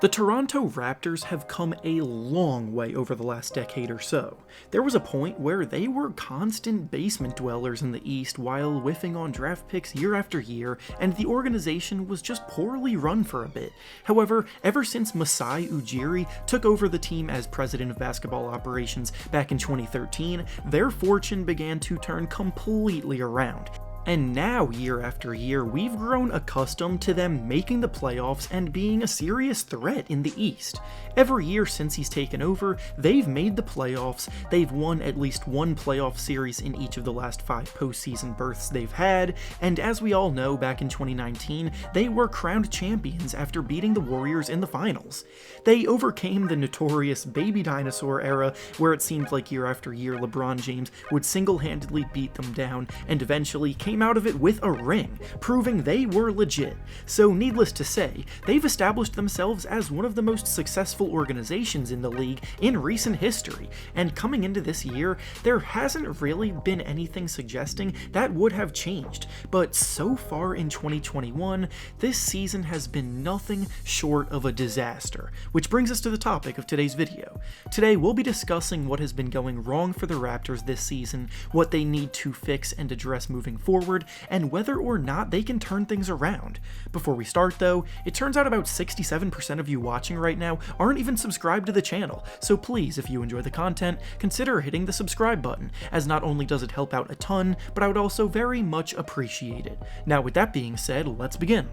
The Toronto Raptors have come a long way over the last decade or so. There was a point where they were constant basement dwellers in the East while whiffing on draft picks year after year, and the organization was just poorly run for a bit. However, ever since Masai Ujiri took over the team as president of basketball operations back in 2013, their fortune began to turn completely around. And now, year after year, we've grown accustomed to them making the playoffs and being a serious threat in the East. Every year since he's taken over, they've made the playoffs, they've won at least one playoff series in each of the last 5 postseason berths they've had, and as we all know, back in 2019, they were crowned champions after beating the Warriors in the finals. They overcame the notorious baby dinosaur era, where it seemed like year after year LeBron James would single-handedly beat them down, and eventually came out of it with a ring, proving they were legit. So needless to say, they've established themselves as one of the most successful organizations in the league in recent history, and coming into this year, there hasn't really been anything suggesting that would have changed, but so far in 2021, this season has been nothing short of a disaster, which brings us to the topic of today's video. Today we'll be discussing what has been going wrong for the Raptors this season, what they need to fix and address moving forward, and whether or not they can turn things around. Before we start though, it turns out about 67% of you watching right now aren't even subscribed to the channel, so please, if you enjoy the content, consider hitting the subscribe button, as not only does it help out a ton, but I would also very much appreciate it. Now with that being said, let's begin.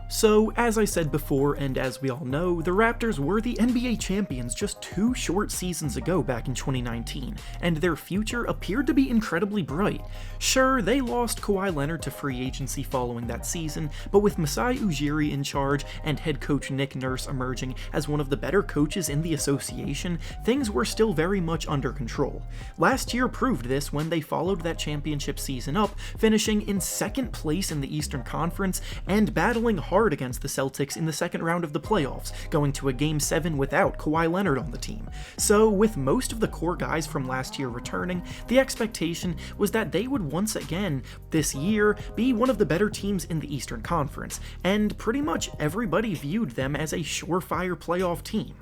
So, as I said before, and as we all know, the Raptors were the NBA champions just 2 short seasons ago back in 2019, and their future appeared to be incredibly bright. Sure, they lost Kawhi Leonard to free agency following that season, but with Masai Ujiri in charge and head coach Nick Nurse emerging as one of the better coaches in the association, things were still very much under control. Last year proved this when they followed that championship season up, finishing in 2nd place in the Eastern Conference and battling hard against the Celtics in the 2nd round of the playoffs, going to a Game 7 without Kawhi Leonard on the team. So, with most of the core guys from last year returning, the expectation was that they would once again, this year, be one of the better teams in the Eastern Conference, and pretty much everybody viewed them as a surefire playoff team.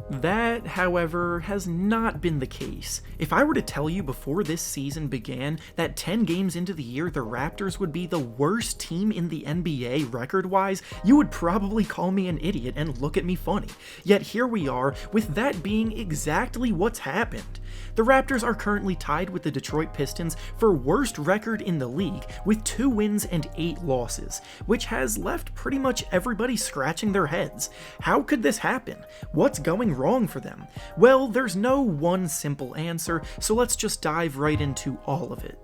That, however, has not been the case. If I were to tell you before this season began that 10 games into the year the Raptors would be the worst team in the NBA record-wise, you would probably call me an idiot and look at me funny. Yet here we are, with that being exactly what's happened. The Raptors are currently tied with the Detroit Pistons for worst record in the league, with 2 wins and 8 losses, which has left pretty much everybody scratching their heads. How could this happen? What's going wrong for them? Well, there's no one simple answer, so let's just dive right into all of it.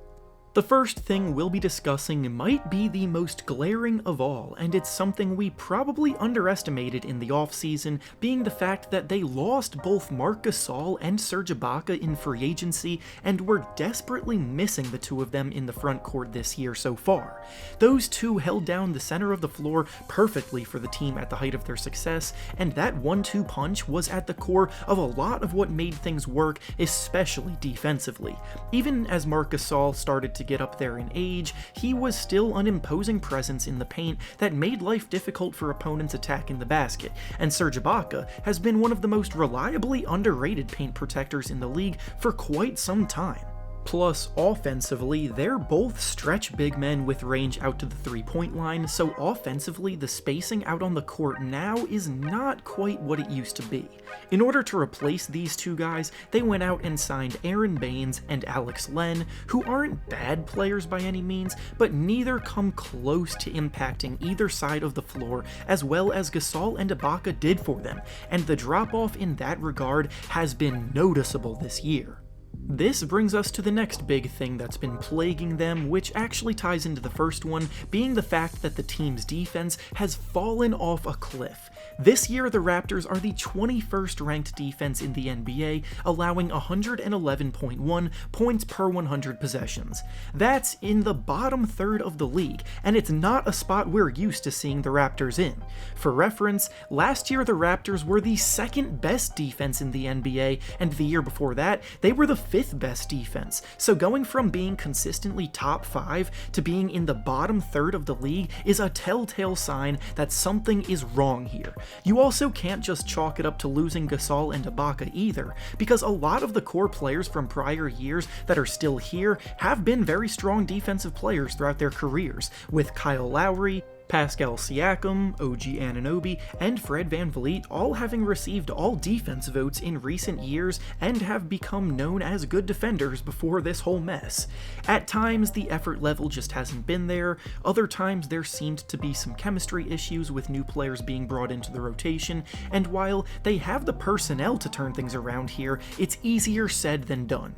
The first thing we'll be discussing might be the most glaring of all, and it's something we probably underestimated in the offseason, being the fact that they lost both Marc Gasol and Serge Ibaka in free agency, and were desperately missing the 2 of them in the front court this year so far. Those 2 held down the center of the floor perfectly for the team at the height of their success, and that 1-2 punch was at the core of a lot of what made things work, especially defensively. Even as Marc Gasol started to get up there in age, he was still an imposing presence in the paint that made life difficult for opponents attacking the basket, and Serge Ibaka has been one of the most reliably underrated paint protectors in the league for quite some time. Plus, offensively, they're both stretch big men with range out to the 3-point line, so offensively, the spacing out on the court now is not quite what it used to be. In order to replace these 2 guys, they went out and signed Aaron Baines and Alex Len, who aren't bad players by any means, but neither come close to impacting either side of the floor as well as Gasol and Ibaka did for them, and the drop-off in that regard has been noticeable this year. This brings us to the next big thing that's been plaguing them, which actually ties into the first one, being the fact that the team's defense has fallen off a cliff. This year, the Raptors are the 21st ranked defense in the NBA, allowing 111.1 points per 100 possessions. That's in the bottom third of the league, and it's not a spot we're used to seeing the Raptors in. For reference, last year the Raptors were the 2nd best defense in the NBA, and the year before that, they were the 5th best defense, so going from being consistently top 5 to being in the bottom third of the league is a telltale sign that something is wrong here. You also can't just chalk it up to losing Gasol and Ibaka either, because a lot of the core players from prior years that are still here have been very strong defensive players throughout their careers, with Kyle Lowry, Pascal Siakam, OG Anunoby, and Fred VanVleet all having received all-defense votes in recent years and have become known as good defenders before this whole mess. At times, the effort level just hasn't been there. Other times, there seemed to be some chemistry issues with new players being brought into the rotation, and while they have the personnel to turn things around here, it's easier said than done.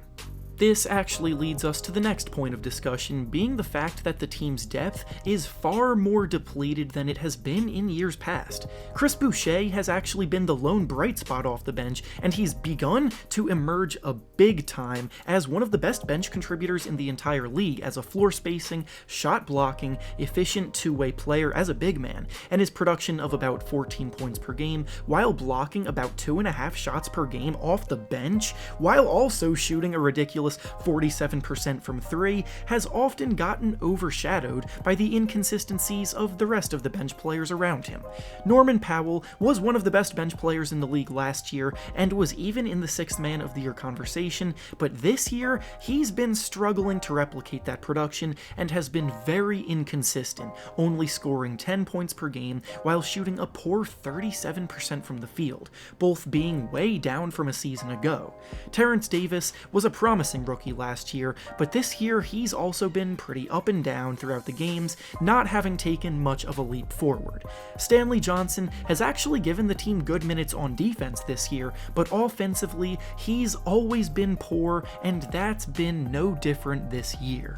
This actually leads us to the next point of discussion, being the fact that the team's depth is far more depleted than it has been in years past. Chris Boucher has actually been the lone bright spot off the bench, and he's begun to emerge a big time as one of the best bench contributors in the entire league as a floor spacing, shot blocking, efficient two-way player as a big man, and his production of about 14 points per game while blocking about 2.5 shots per game off the bench, while also shooting a ridiculous 47% from 3, has often gotten overshadowed by the inconsistencies of the rest of the bench players around him. Norman Powell was one of the best bench players in the league last year and was even in the 6th man of the year conversation, but this year he's been struggling to replicate that production and has been very inconsistent, only scoring 10 points per game while shooting a poor 37% from the field, both being way down from a season ago. Terrence Davis was a promising rookie last year, but this year he's also been pretty up and down throughout the games, not having taken much of a leap forward. Stanley Johnson has actually given the team good minutes on defense this year, but offensively he's always been poor, and that's been no different this year.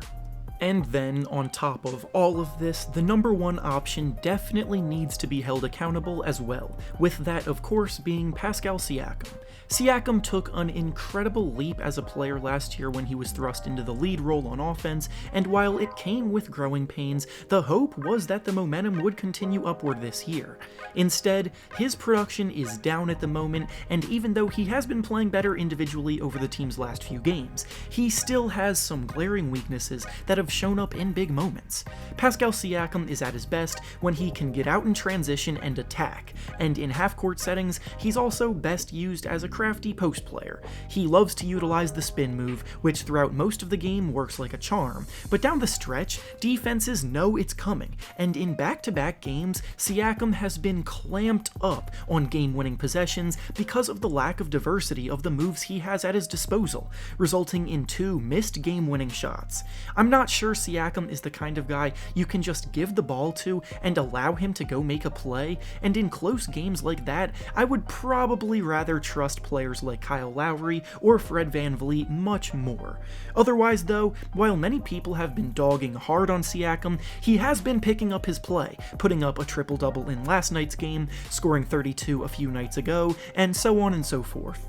And then, on top of all of this, the number one option definitely needs to be held accountable as well, with that of course being Pascal Siakam. Siakam took an incredible leap as a player last year when he was thrust into the lead role on offense, and while it came with growing pains, the hope was that the momentum would continue upward this year. Instead, his production is down at the moment, and even though he has been playing better individually over the team's last few games, he still has some glaring weaknesses that have shown up in big moments. Pascal Siakam is at his best when he can get out in transition and attack, and in half-court settings, he's also best used as a crafty post player. He loves to utilize the spin move, which throughout most of the game works like a charm, but down the stretch, defenses know it's coming, and in back-to-back games, Siakam has been clamped up on game-winning possessions because of the lack of diversity of the moves he has at his disposal, resulting in 2 missed game-winning shots. I'm not sure Siakam is the kind of guy you can just give the ball to and allow him to go make a play, and in close games like that, I would probably rather trust players like Kyle Lowry or Fred VanVleet much more. Otherwise though, while many people have been dogging hard on Siakam, he has been picking up his play, putting up a triple-double in last night's game, scoring 32 a few nights ago, and so on and so forth.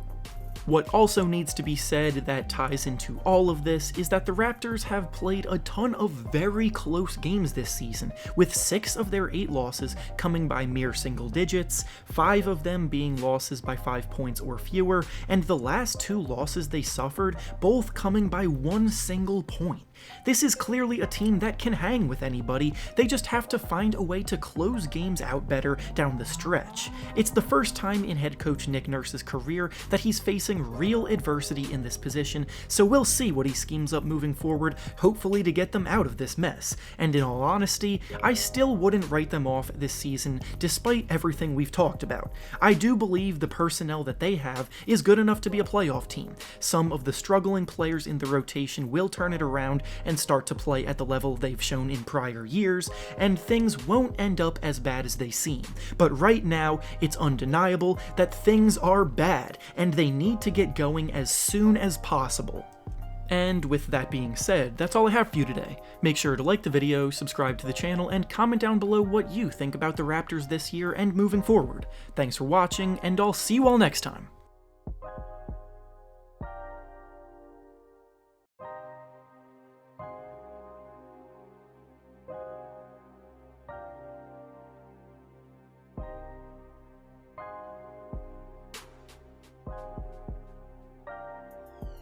What also needs to be said that ties into all of this is that the Raptors have played a ton of very close games this season, with 6 of their 8 losses coming by mere single digits, 5 of them being losses by 5 points or fewer, and the last 2 losses they suffered both coming by 1 single point. This is clearly a team that can hang with anybody, they just have to find a way to close games out better down the stretch. It's the first time in head coach Nick Nurse's career that he's facing real adversity in this position, so we'll see what he schemes up moving forward, hopefully to get them out of this mess. And in all honesty, I still wouldn't write them off this season despite everything we've talked about. I do believe the personnel that they have is good enough to be a playoff team. Some of the struggling players in the rotation will turn it around and start to play at the level they've shown in prior years, and things won't end up as bad as they seem. But right now, it's undeniable that things are bad, and they need to get going as soon as possible. And with that being said, that's all I have for you today. Make sure to like the video, subscribe to the channel, and comment down below what you think about the Raptors this year and moving forward. Thanks for watching, and I'll see you all next time.